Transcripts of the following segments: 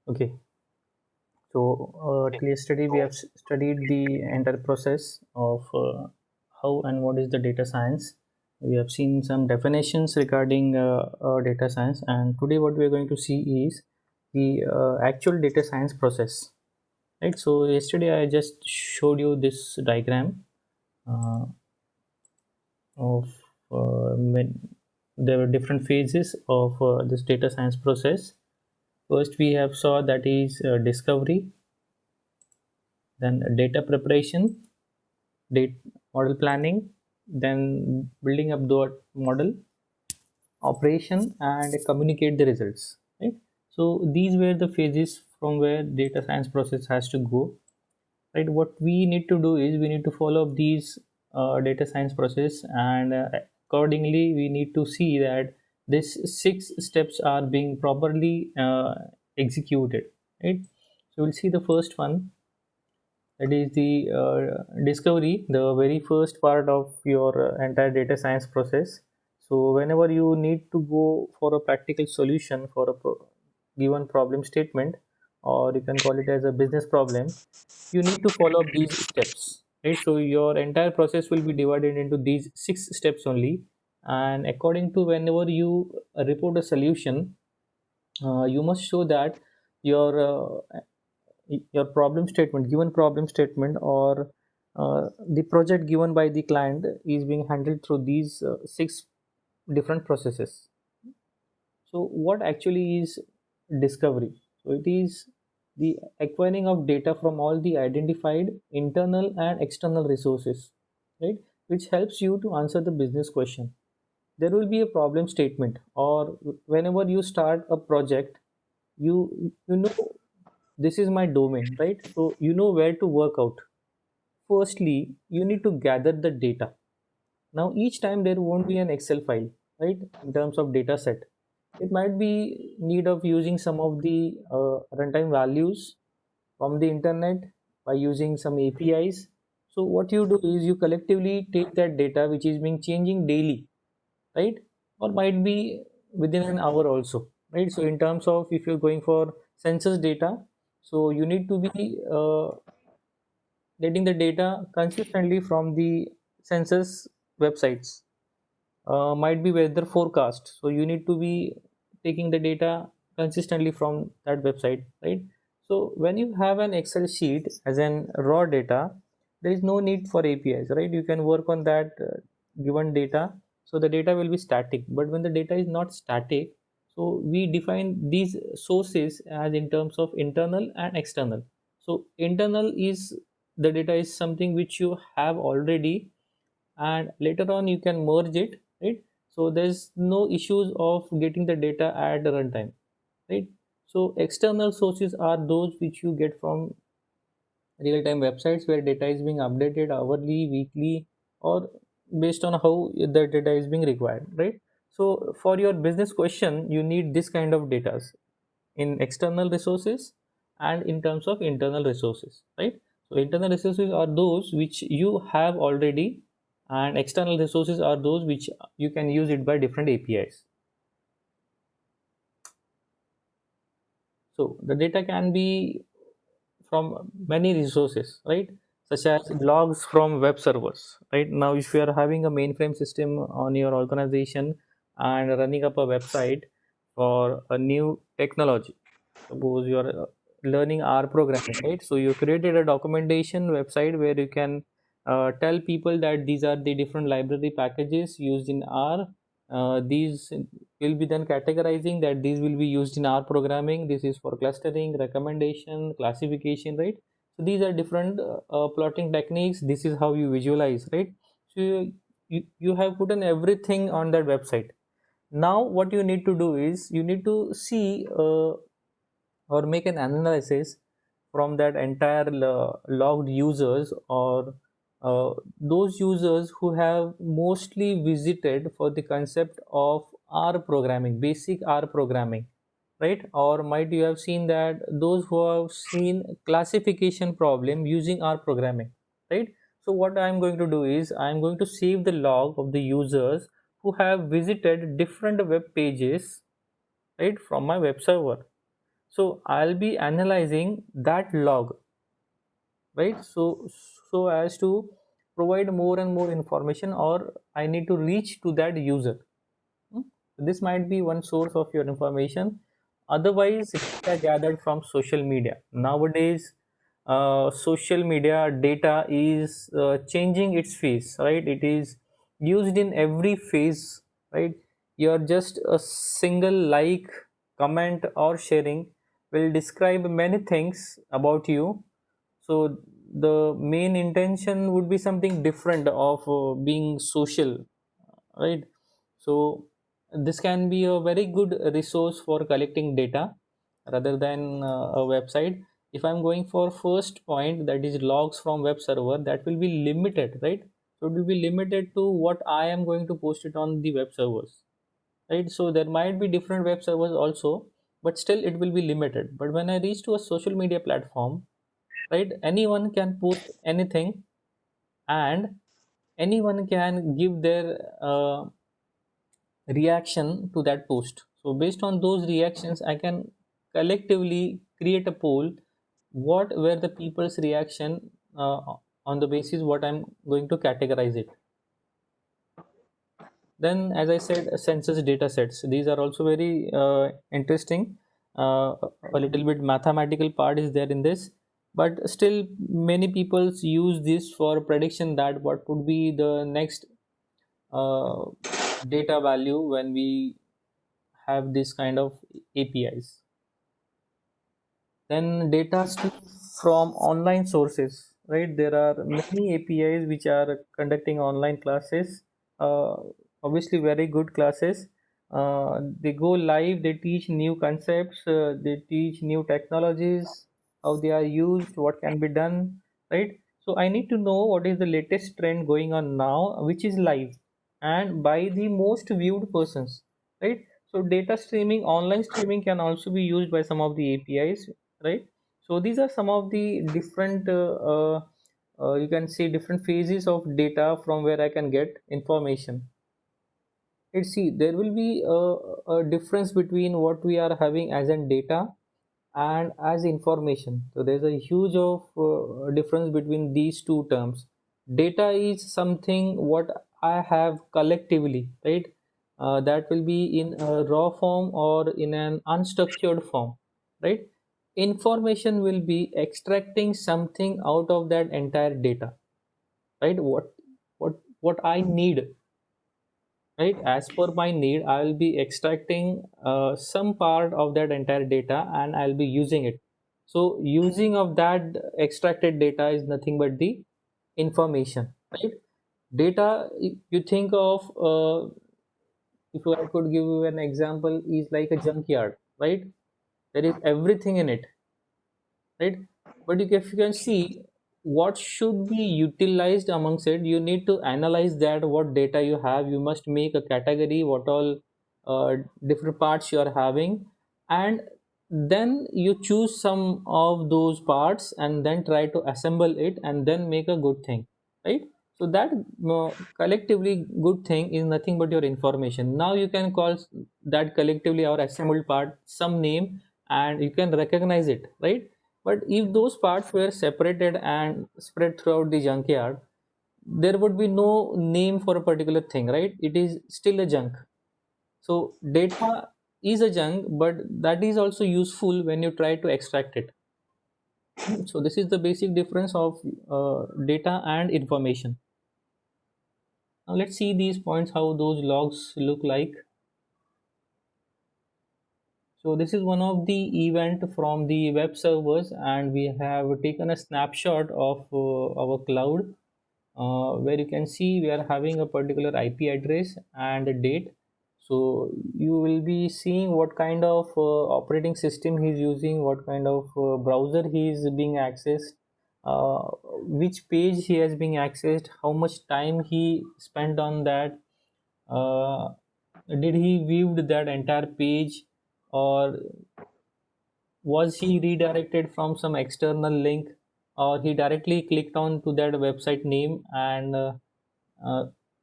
Okay, so till yesterday we have studied the entire process of how and what is the data science. We have seen some definitions regarding data science, and today what we are going to see is the actual data science process. Right. So yesterday I just showed you this diagram uh, of when there were different phases of this data science process. First, we have saw that is discovery, then data preparation, data model planning, then building up the model, operation, and communicate the results. Right. So these were the phases from where data science process has to go. Right. What we need to do is we need to follow up these data science process, and accordingly we need to see that these six steps are being properly executed. Right. So we'll see the first one, that is the discovery, the very first part of your entire data science process. So whenever you need to go for a practical solution for a given problem statement, or you can call it as a business problem, you need to follow up these steps, right? So your entire process will be divided into these six steps only, and according to whenever you report a solution, you must show that your your problem statement, given problem statement, or the project given by the client is being handled through these six different processes. So what actually is discovery? So it is the acquiring of data from all the identified internal and external resources, right, which helps you to answer the business question. There will be a problem statement, or whenever you start a project, you know this is my domain, right? So you know where to work out. Firstly, you need to gather the data. Now each time there won't be an Excel file, right? In terms of data set, it might be need of using some of the runtime values from the internet by using some APIs. So what you do is you collectively take that data which is being changing daily, right, or might be within an hour also, right? So in terms of if you're going for census data, so you need to be getting the data consistently from the census websites. Might be weather forecast, so you need to be taking the data consistently from that website, right? So when you have an Excel sheet as an raw data, there is no need for APIs, right? You can work on that given data, so the data will be static. But when the data is not static, so we define these sources as in terms of internal and external. So internal is the data is something which you have already, and later on you can merge it, right? So there's no issues of getting the data at the runtime, right? So external sources are those which you get from real-time websites where data is being updated hourly, weekly, or based on how the data is being required, right? So for your business question, you need this kind of data in external resources and in terms of internal resources, right? So internal resources are those which you have already, and external resources are those which you can use it by different APIs. So the data can be from many resources, right? Such as logs from web servers, right? Now, if you are having a mainframe system on your organization and running up a website for a new technology, suppose you are learning R programming, right? So you created a documentation website where you can tell people that these are the different library packages used in R. These will be then categorizing that these will be used in R programming. This is for clustering, recommendation, classification, right? So these are different plotting techniques. This is how you visualize, right? So you have put in everything on that website. Now what you need to do is you need to see or make an analysis from that entire logged users, or those users who have mostly visited for the concept of R programming, basic R programming, right? Or might you have seen that those who have seen classification problem using R programming, right? So what I'm going to do is I'm going to save the log of the users who have visited different web pages, right, from my web server. So I'll be analyzing that log, right? So as to provide more and more information, or I need to reach to that user. Hmm? This might be one source of your information. Otherwise, data gathered from social media. Nowadays, social media data is changing its face, right? It is used in every phase, right? You're just a single like, comment, or sharing will describe many things about you. So the main intention would be something different of being social, right? So this can be a very good resource for collecting data rather than a website. If I'm going for first point, that is logs from web server, that will be limited, right? So it will be limited to what I am going to post it on the web servers, right? So there might be different web servers also, but still it will be limited. But when I reach to a social media platform, right, anyone can post anything, and anyone can give their reaction to that post. So based on those reactions, I can collectively create a poll, what were the people's reaction, on the basis what I'm going to categorize it. Then, as I said, census data sets, these are also very interesting. A little bit mathematical part is there in this, but still many people use this for prediction that what would be the next uh, data value when we have this kind of APIs. Then data from online sources, right? There are many APIs which are conducting online classes. Uh, Obviously, very good classes. They go live. They teach new concepts. They teach new technologies, how they are used, what can be done, right? So I need to know what is the latest trend going on now, which is live, and by the most viewed persons, right? So data streaming, online streaming can also be used by some of the APIs, right? So these are some of the different you can see different phases of data from where I can get information. Let's see, there will be a difference between what we are having as in data and as information. So there's a huge of difference between these two terms. Data is something what I have collectively, right? That will be in a raw form or in an unstructured form, right? Information will be extracting something out of that entire data, right? What I need, right? As per my need, I will be extracting some part of that entire data and I'll be using it. So using of that extracted data is nothing but the information, right? Data, you think of, if I could give you an example, is like a junkyard, right? There is everything in it, right? But if you can see what should be utilized amongst it, you need to analyze that what data you have. You must make a category what all different parts you are having, and then you choose some of those parts and then try to assemble it and then make a good thing, right? So that collectively good thing is nothing but your information. Now you can call that collectively or assembled part some name, and you can recognize it, right? But if those parts were separated and spread throughout the junkyard, there would be no name for a particular thing, right? It is still a junk. So data is a junk, but that is also useful when you try to extract it. So this is the basic difference of data and information. Now let's see these points, how those logs look like. So this is one of the event from the web servers, and we have taken a snapshot of our cloud, where you can see we are having a particular IP address and a date. So you will be seeing what kind of operating system he is using, what kind of browser he is being accessed, uh, which page he has been accessed, how much time he spent on that, uh, did he viewed that entire page, or was he redirected from some external link, or he directly clicked on to that website name and uh,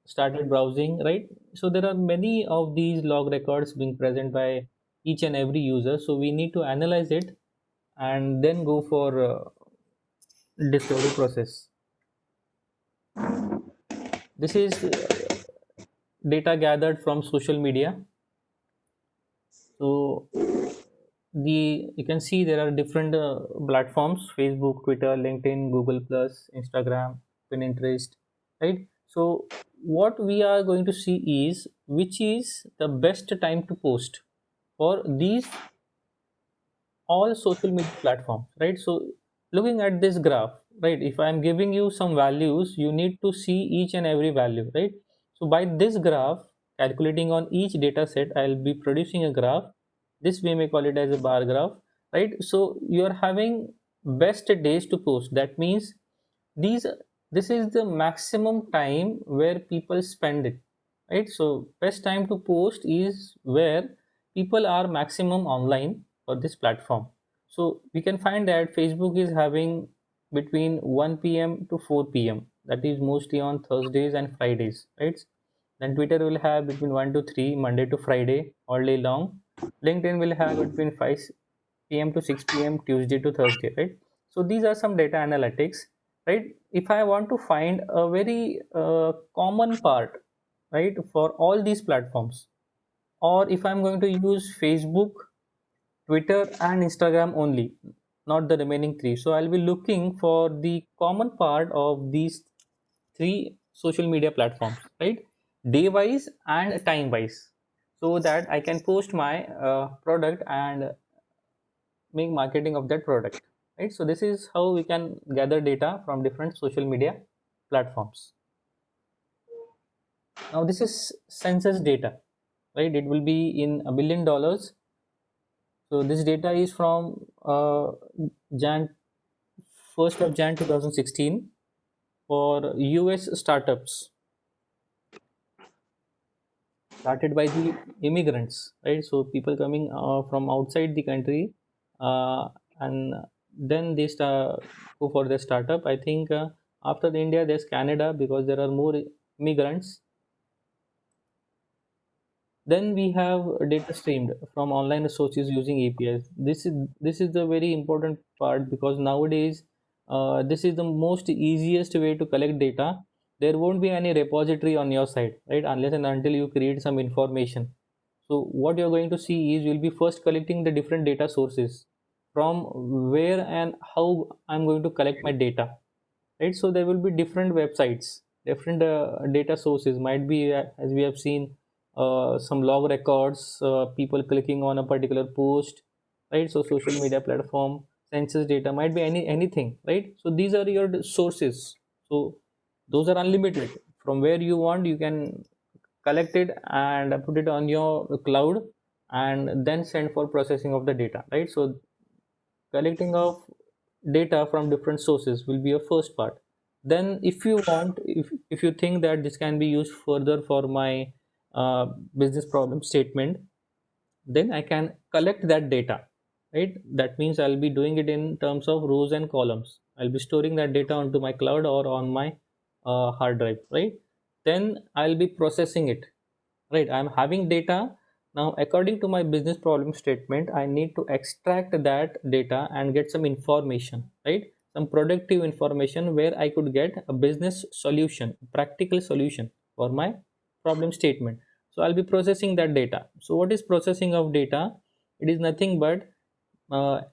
started browsing, right? So there are many of these log records being present by each and every user. So we need to analyze it and then go for discovery process. This is data gathered from social media. So the you can see there are different platforms: Facebook, Twitter, LinkedIn, Google Plus, Instagram, Pinterest, right? So what we are going to see is which is the best time to post for these all social media platforms, right? So looking at this graph, right, if I am giving you some values, you need to see each and every value, right? So by this graph, calculating on each data set, I'll be producing a graph. This we may call it as a bar graph, right? So you are having best days to post. That means these this is the maximum time where people spend it, right? So best time to post is where people are maximum online for this platform. So we can find that Facebook is having between 1 p.m. to 4 p.m. That is mostly on Thursdays and Fridays, right? Then Twitter will have between 1 to 3 Monday to Friday all day long. LinkedIn will have between 5 p.m. to 6 p.m. Tuesday to Thursday, right? So these are some data analytics, right? If I want to find a very common part, right, for all these platforms, or if I'm going to use Facebook, Twitter, and Instagram only, not the remaining three. So I'll be looking for the common part of these three social media platforms, right? Day wise and time wise, so that I can post my product and make marketing of that product, right? So this is how we can gather data from different social media platforms. Now this is census data, right? It will be in $1 billion. So this data is from Jan 1st of Jan 2016 for US startups started by the immigrants, right? So people coming from outside the country, and then they start go for the startup. I think after India, there's Canada because there are more immigrants. Then we have data streamed from online sources using APIs. This is the very important part because nowadays this is the most easiest way to collect data. There won't be any repository on your side, right? Unless and until you create some information. So what you're going to see is you'll be first collecting the different data sources from where and how I'm going to collect my data, right? So there will be different websites, different data sources. Might be as we have seen some log records, people clicking on a particular post, right? So social media platform, census data, might be anything, right? So these are your sources. So those are unlimited. From where you want, you can collect it and put it on your cloud and then send for processing of the data, right? So collecting of data from different sources will be a first part. Then if you want, if you think that this can be used further for my business problem statement, then I can collect that data, right? That means I'll be doing it in terms of rows and columns. I'll be storing that data onto my cloud or on my hard drive, right? Then I'll be processing it, right? I'm having data. Now according to my business problem statement, I need to extract that data and get some information, right? Some productive information where I could get a business solution, practical solution for my problem statement. So I'll be processing that data. So what is processing of data? It is nothing but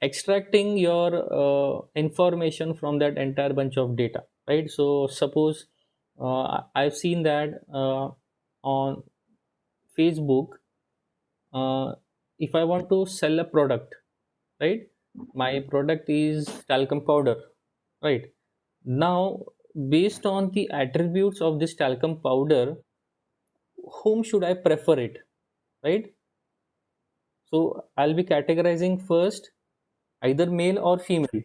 extracting your information from that entire bunch of data, right? So suppose I've seen that on Facebook, if I want to sell a product, right? My product is talcum powder, right? Now, based on the attributes of this talcum powder, whom should I prefer it, right? So I'll be categorizing first either male or female,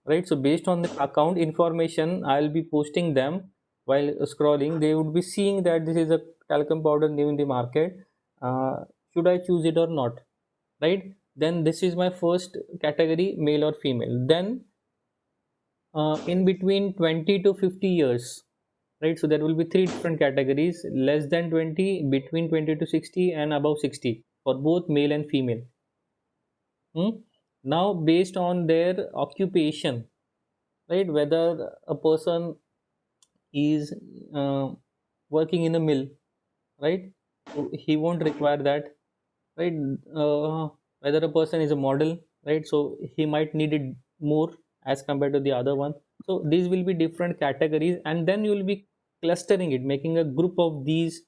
right? So based on the account information, I'll be posting them while scrolling. They would be seeing that this is a talcum powder new in the market. Should I choose it or not, right? Then this is my first category, male or female. Then in between 20 to 50 years, right? So there will be three different categories: less than 20, between 20 to 60, and above 60. for both male and female. Hmm? Now, based on their occupation, right, whether a person is uh, working in a mill, right, so he won't require that, right. Whether a person is a model, right, so he might need it more as compared to the other one. So these will be different categories, and then you will be clustering it, making a group of these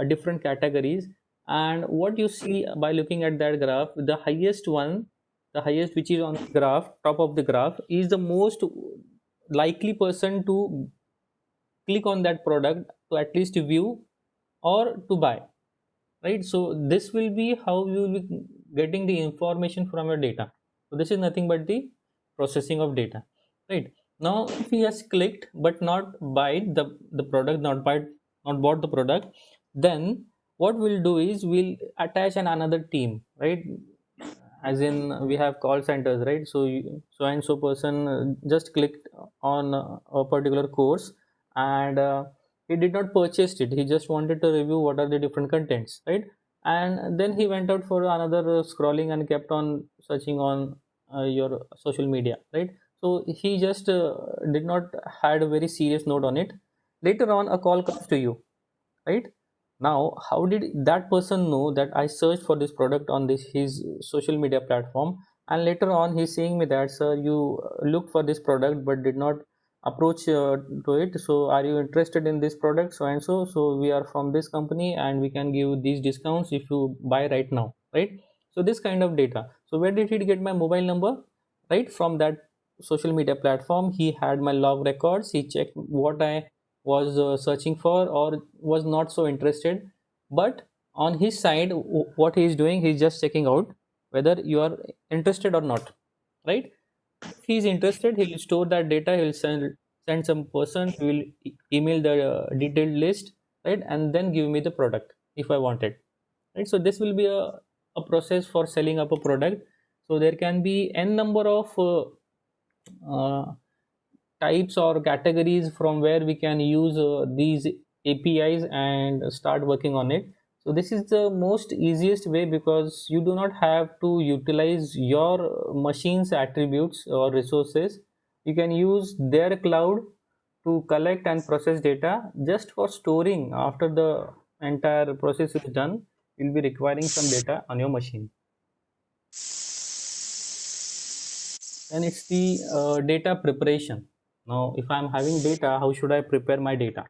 different categories. And what you see by looking at that graph, the highest one, the highest which is on the graph, top of the graph, is the most likely person to click on that product, to at least view or to buy, right. So this will be how you will be getting the information from your data. So this is nothing but the processing of data, right. Now if he has clicked but not buy the product, not bought the product, then what we'll do is we'll attach another team, right. As in we have call centers, right. So so and so person just clicked on a particular course, and he did not purchase it, he just wanted to review what are the different contents, right. And then he went out for another scrolling and kept on searching on your social media, right. So he just did not had a very serious note on it. Later on a call comes to you, right. Now how did that person know that I searched for this product on this his social media platform, and later on he's saying me that, sir, you looked for this product but did not approach to it, so are you interested in this product, so and so, so we are from this company and we can give these discounts if you buy right now, right. So this kind of data. So where did he get my mobile number, right? From that social media platform. He had my log records, he checked what I was searching for or was not so interested. But on his side, what he is doing, he's just checking out whether you are interested or not, right. If he's interested, he'll store that data, he'll send some person who will email the detailed list, right, and then give me the product if I want it, right. So this will be a process for selling up a product. So there can be n number of uh, types or categories from where we can use these APIs and start working on it. So this is the most easiest way, because you do not have to utilize your machine's attributes or resources. You can use their cloud to collect and process data. Just for storing, after the entire process is done, you'll be requiring some data on your machine. Then it's the data preparation. Now if I'm having data, how should I prepare my data?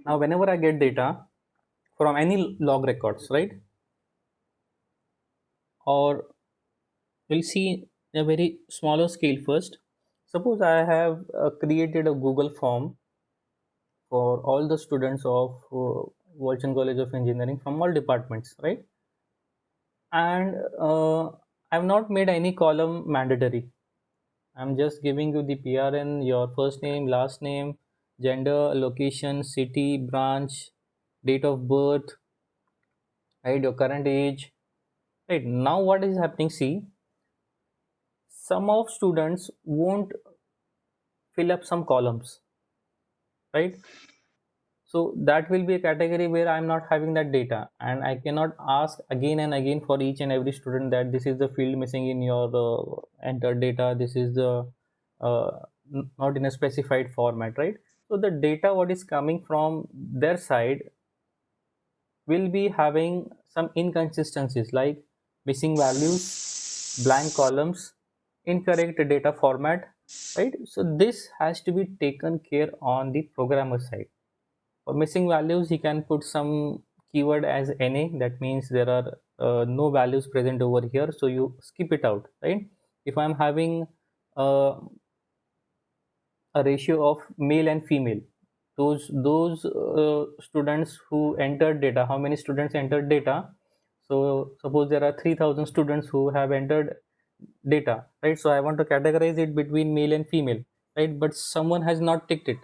Now whenever I get data from any log records, right, or we'll see a very smaller scale first. Suppose I have created a Google form for all the students of Walchand College of Engineering from all departments, right. And I've not made any column mandatory. I'm just giving you the PRN, your first name, last name, gender, location, city, branch, date of birth, right, your current age. Right, now what is happening? See, some of students won't fill up some columns, right? So that will be a category where I'm not having that data, and I cannot ask again and again for each and every student that this is the field missing in your entered data. This is the uh, not in a specified format, right? So the data what is coming from their side will be having some inconsistencies like missing values, blank columns, incorrect data format, right? So this has to be taken care on the programmer side. For missing values, he can put some keyword as NA, that means there are no values present over here, so you skip it out, right? If I'm having uh, a ratio of male and female, those students who entered data, how many students entered data. So suppose there are 3000 students who have entered data, right. So I want to categorize it between male and female, right, but someone has not ticked it,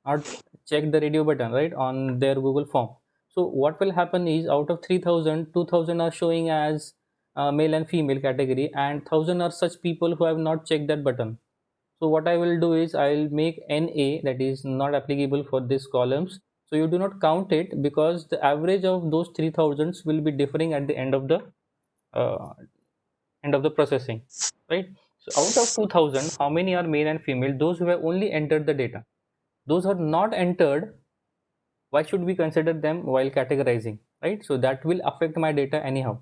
not checked the radio button, right, on their Google form. So what will happen is, out of 3000, 2000 are showing as male and female category, and 1000 are such people who have not checked that button, So what I will do is I'll make NA, that is not applicable for these columns. So you do not count it, because the average of those 3000s will be differing at the uh, end of the processing, right? So out of 2000, how many are male and female? Those who have only entered the data. Those are not entered, why should we consider them while categorizing, right? So that will affect my data anyhow.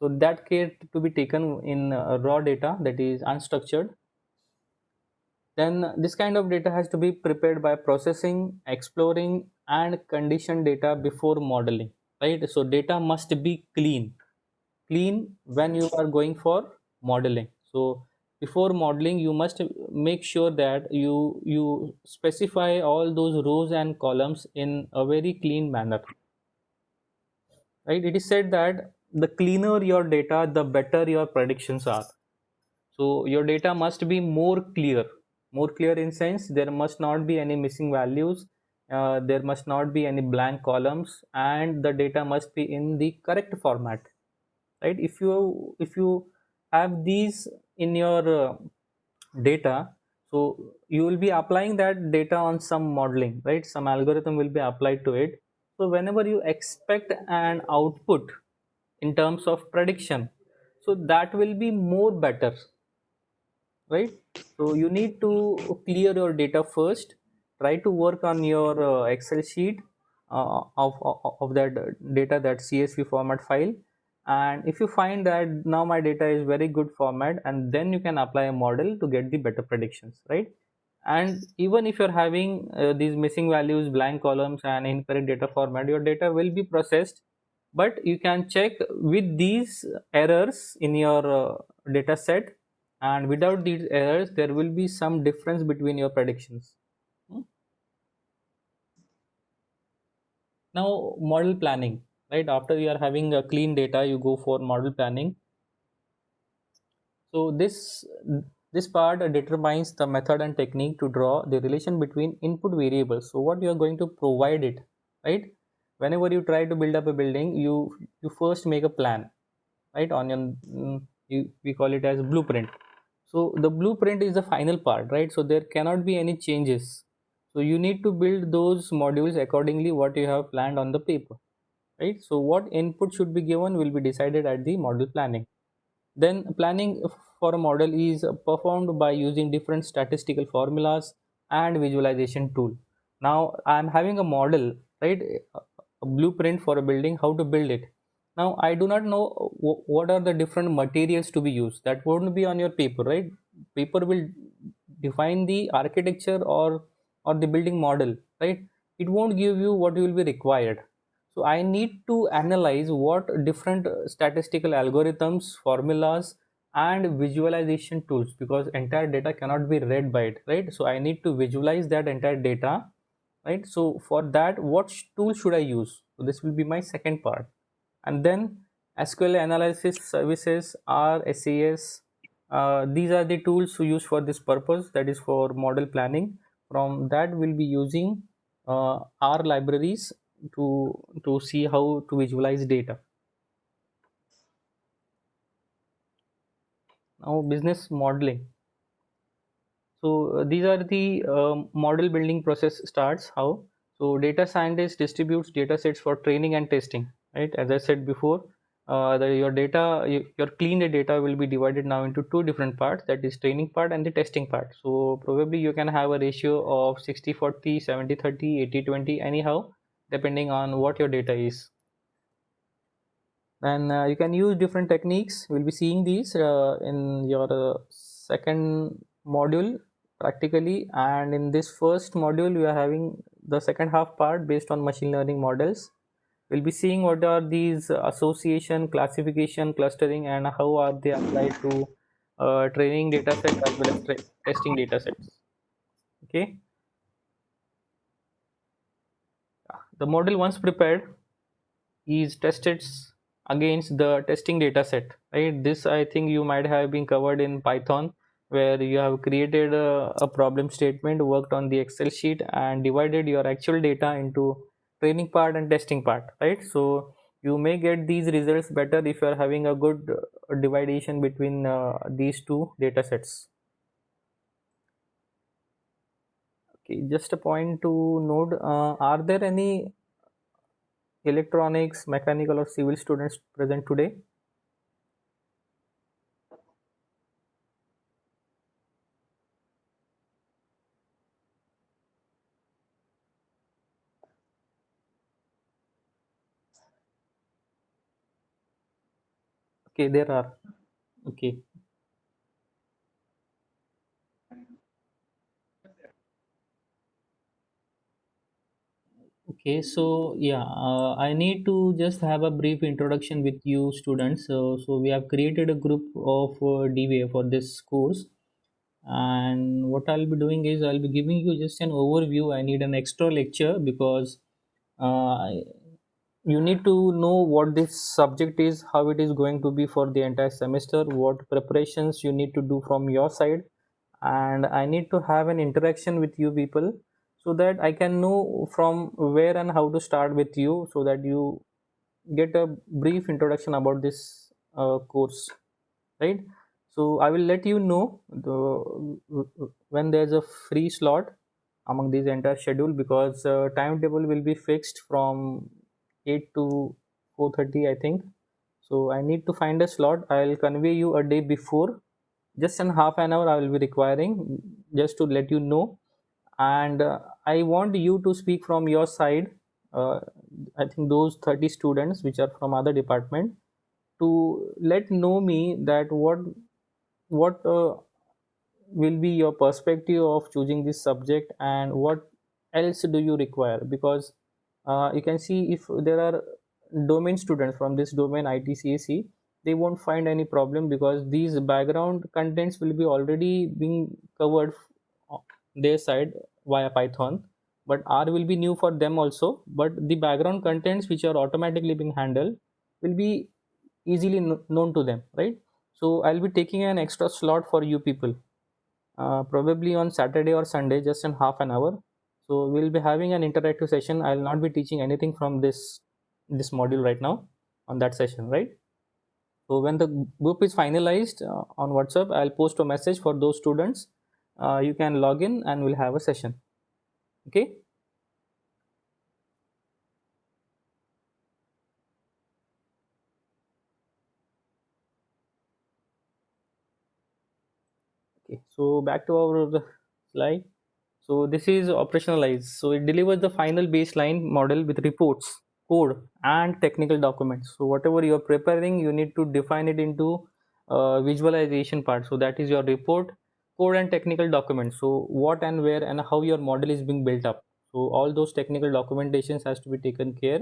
So that care to be taken in raw data, that is unstructured. Then this kind of data has to be prepared by processing, exploring, and condition data before modeling, right? So data must be clean when you are going for modeling. So before modeling, you must make sure that you specify all those rows and columns in a very clean manner, right? It is said that the cleaner your data, the better your predictions are. So your data must be more clear in sense there must not be any missing values, there must not be any blank columns, and the data must be in the correct format, right? If you have these in your data, so you will be applying that data on some modeling, right? Some algorithm will be applied to it. So whenever you expect an output in terms of prediction, so that will be more better, right? So you need to clear your data first. Try to work on your Excel sheet of that data, that CSV format file. And if you find that now my data is very good format, and then you can apply a model to get the better predictions, right? And even if you're having these missing values, blank columns, and incorrect data format, your data will be processed, but you can check with these errors in your data set, and without these errors there will be some difference between your predictions. Hmm. Now model planning, right? After you are having a clean data, you go for model planning. So this part determines the method and technique to draw the relation between input variables. So what you are going to provide it, right? Whenever you try to build up a building, you first make a plan, right? On your we call it as blueprint. So the blueprint is the final part, right? So there cannot be any changes. So you need to build those modules accordingly what you have planned on the paper, right? So what input should be given will be decided at the model planning. Then planning for a model is performed by using different statistical formulas and visualization tool. Now I'm having a model, right? A blueprint for a building, how to build it. Now I do not know what are the different materials to be used. That won't be on your paper, right? Paper will define the architecture or the building model, right? It won't give you what will be required. So I need to analyze what different statistical algorithms, formulas, and visualization tools, because entire data cannot be read by it, right? So I need to visualize that entire data, right? So for that, what tool should I use? So this will be my second part. And then SQL analysis services, R, SAS, these are the tools to use for this purpose, that is for model planning. From that we'll be using R libraries to see how to visualize data. Now business modeling. So these are the model building process starts. How? So data scientist distributes data sets for training and testing, right? As I said before, your data, your clean data will be divided now into two different parts, that is training part and the testing part. So probably you can have a ratio of 60-40, 70-30, 80-20, anyhow, depending on what your data is. And you can use different techniques. We'll be seeing these in your second module practically, and in this first module we are having the second half part based on machine learning models. We'll be seeing what are these association, classification, clustering, and how are they applied to training data set as well as testing data sets. Okay, the model once prepared is tested against the testing data set, right? This I think you might have been covered in Python, where you have created a problem statement, worked on the Excel sheet, and divided your actual data into training part and testing part, right? So you may get these results better if you are having a good division between these two data sets. Okay, just a point to note, are there any electronics, mechanical or civil students present today? Okay, there are. Okay. Okay, so yeah, I need to just have a brief introduction with you students. So we have created a group of DBA for this course, and what I'll be doing is I'll be giving you just an overview. I need an extra lecture because uh, you need to know what this subject is, how it is going to be for the entire semester, what preparations you need to do from your side, and I need to have an interaction with you people so that I can know from where and how to start with you so that you get a brief introduction about this course, right? So I will let you know when there's a free slot among these entire schedule, because timetable will be fixed from 8 to 4:30, I think. So I need to find a slot. I'll convey you a day before. Just in half an hour I will be requiring, just to let you know. And I want you to speak from your side. uh, I think those 30 students which are from other department, to let know me that what will be your perspective of choosing this subject, and what else do you require, because you can see if there are domain students from this domain ITCAC, they won't find any problem because these background contents will be already being covered their side via Python, but R will be new for them also, but the background contents which are automatically being handled will be easily known to them, right? So I'll be taking an extra slot for you people, probably on Saturday or Sunday, just in half an hour. So we'll be having an interactive session. I'll not be teaching anything from this module right now on that session, right? So when the group is finalized on WhatsApp, I'll post a message for those students. You can log in and we'll have a session. Okay. Okay. So back to our slide. So this is operationalized. So it delivers the final baseline model with reports, code, and technical documents. So whatever you are preparing, you need to define it into visualization part. So that is your report, code, and technical documents. So what and where and how your model is being built up. So all those technical documentations has to be taken care,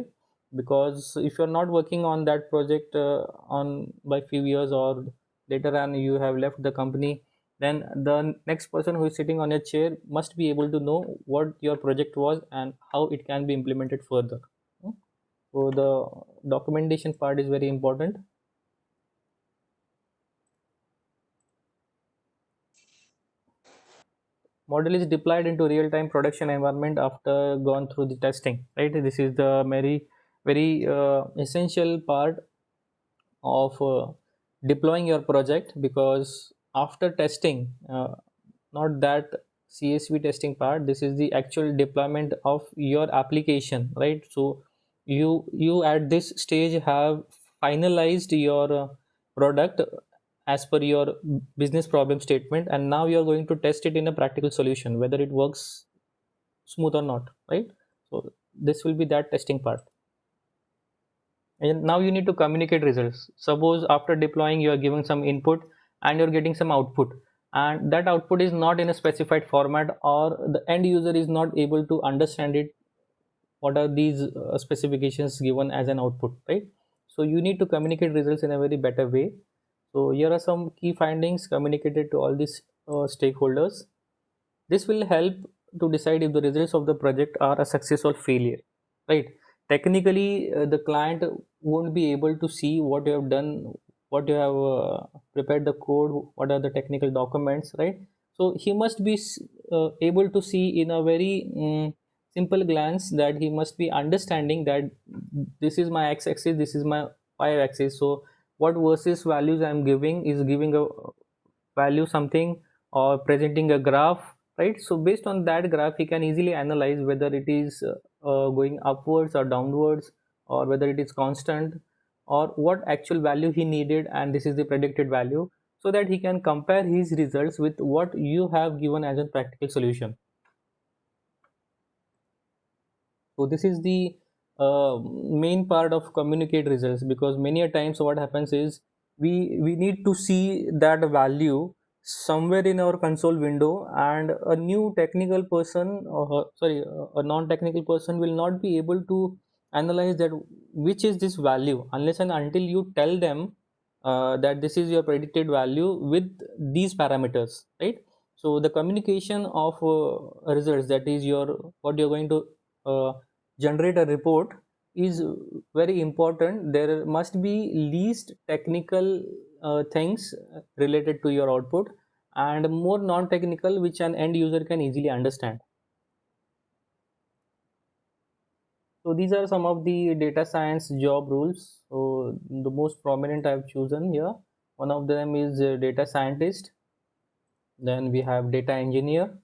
because if you're not working on that project on by few years, or later on you have left the company, then the next person who is sitting on your chair must be able to know what your project was and how it can be implemented further. So the documentation part is very important. Model is deployed into real-time production environment after gone through the testing, right? This is the very essential part of deploying your project, because after testing, not that CSV testing part, this is the actual deployment of your application, right? So you at this stage have finalized your product as per your business problem statement, and now you're going to test it in a practical solution whether it works smooth or not, right? So this will be that testing part. And now you need to communicate results. Suppose after deploying you are giving some input and you're getting some output, and that output is not in a specified format, or the end user is not able to understand it, what are these specifications given as an output, right? So you need to communicate results in a very better way. So here are some key findings communicated to all these stakeholders. This will help to decide if the results of the project are a success or failure, right? Technically, the client won't be able to see what you have done, what you have prepared the code, what are the technical documents, right? So he must be able to see in a very simple glance, that he must be understanding that this is my x-axis, this is my y-axis. So what versus values I am giving is giving a value something, or presenting a graph, right? So based on that graph, he can easily analyze whether it is going upwards or downwards, or whether it is constant, or what actual value he needed, and this is the predicted value, so that he can compare his results with what you have given as a practical solution. So this is the main part of communicate results, because many a times what happens is we need to see that value somewhere in our console window, and a new technical person, or sorry, a non-technical person will not be able to analyze that which is this value unless and until you tell them that this is your predicted value with these parameters, right? So the communication of results, that is your what you're going to generate a report, is very important. There must be least technical things related to your output, and more non-technical which an end user can easily understand. So these are some of the data science job rules. So the most prominent I've chosen here. One of them is data scientist. Then we have data engineer.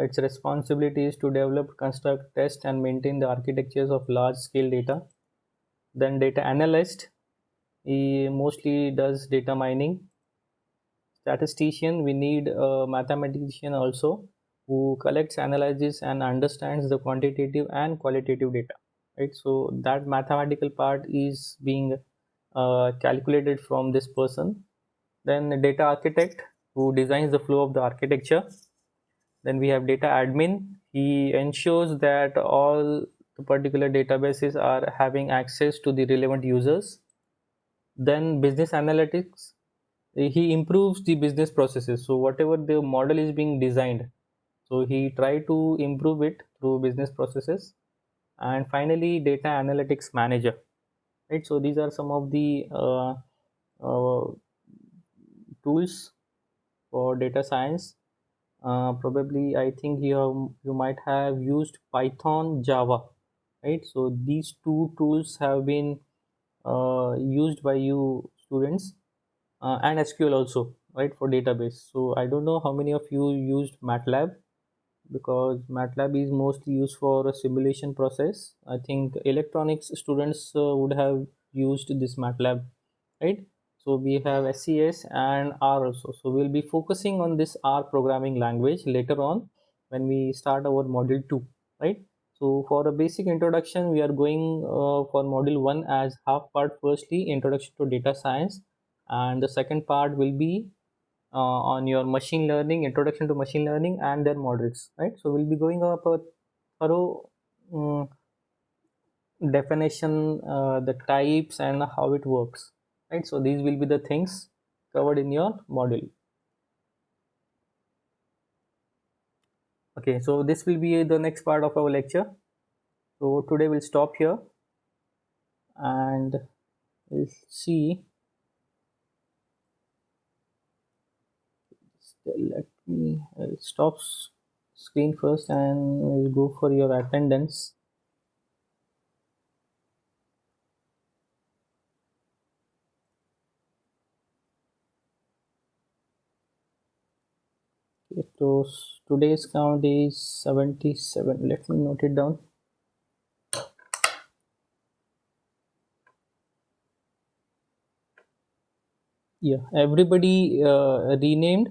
Its responsibility is to develop, construct, test, and maintain the architectures of large-scale data. Then data analyst, he mostly does data mining. Statistician, we need a mathematician also, who collects, analyzes, and understands the quantitative and qualitative data, right? So that mathematical part is being calculated from this person. Then the data architect, who designs the flow of the architecture. Then we have data admin. He ensures that all the particular databases are having access to the relevant users. Then business analytics, he improves the business processes. So whatever the model is being designed, so he try to improve it through business processes. And finally, data analytics manager, right? So these are some of the tools for data science. Probably I think you might have used Python, Java, right? So these two tools have been used by you students, and SQL also, right, for database. So I don't know how many of you used MATLAB, because MATLAB is mostly used for a simulation process. I think electronics students would have used this MATLAB, right? So we have SCS and R also. So we'll be focusing on this R programming language later on when we start our module 2, right? So for a basic introduction, we are going for module 1 as half part. Firstly, introduction to data science, and the second part will be on your machine learning, introduction to machine learning and their models, right? So we'll be going up a thorough um, definition, the types and how it works, right? So these will be the things covered in your module. Okay, so this will be the next part of our lecture. So today we'll stop here, and we'll see. Let me stop screen first, and we'll go for your attendance. So today's count is 77. Let me note it down. Yeah, everybody renamed,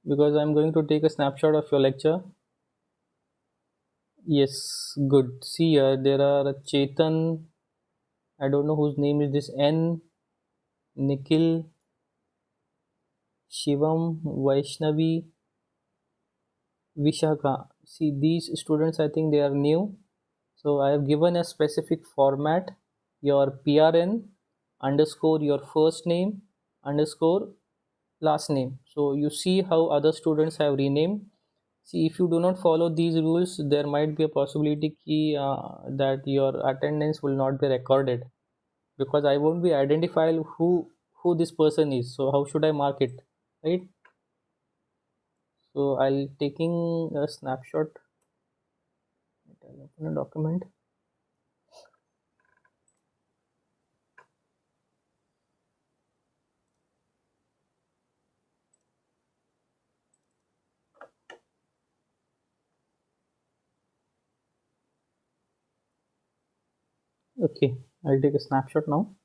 because I'm going to take a snapshot of your lecture. Yes, good. See, there are Chetan. I don't know whose name is this. N. Nikhil, Shivam, Vaishnavi, Vishaka. See, these students, I think they are new. So I have given a specific format, your PRN underscore your first name underscore last name. So you see how other students have renamed. See, if you do not follow these rules, there might be a possibility that your attendance will not be recorded, because I won't be identified who this person is. So how should I mark it, right? So I'll taking a snapshot. I'll open a document. Okay, I'll take a snapshot now.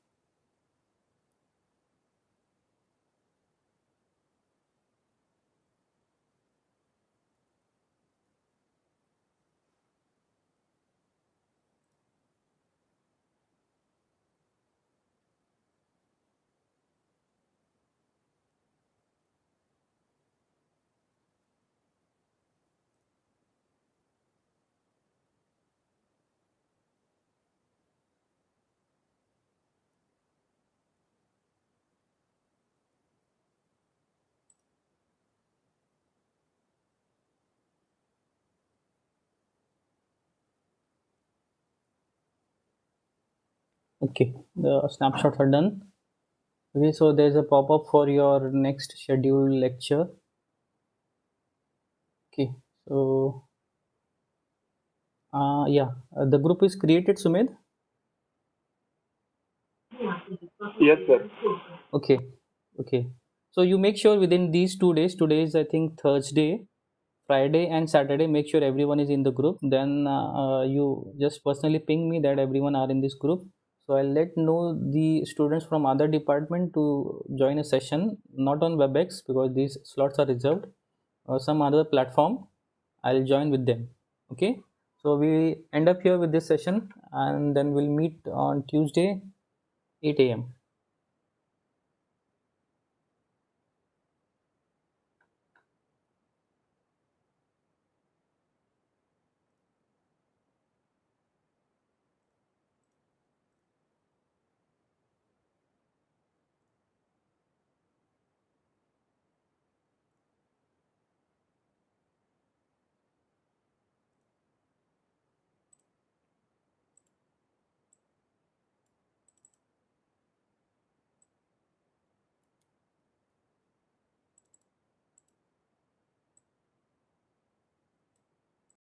Okay, the snapshots are done. Okay, so there's a pop-up for your next scheduled lecture. Okay, so yeah, the group is created, Sumit. Yes, sir. Okay, okay. So you make sure within these 2 days, today is I think Thursday, Friday and Saturday, make sure everyone is in the group. Then you just personally ping me that everyone are in this group. So I'll let know the students from other department to join a session, not on WebEx because these slots are reserved, or some other platform. I'll join with them. Okay. So we end up here with this session, and then we'll meet on Tuesday, 8 a.m.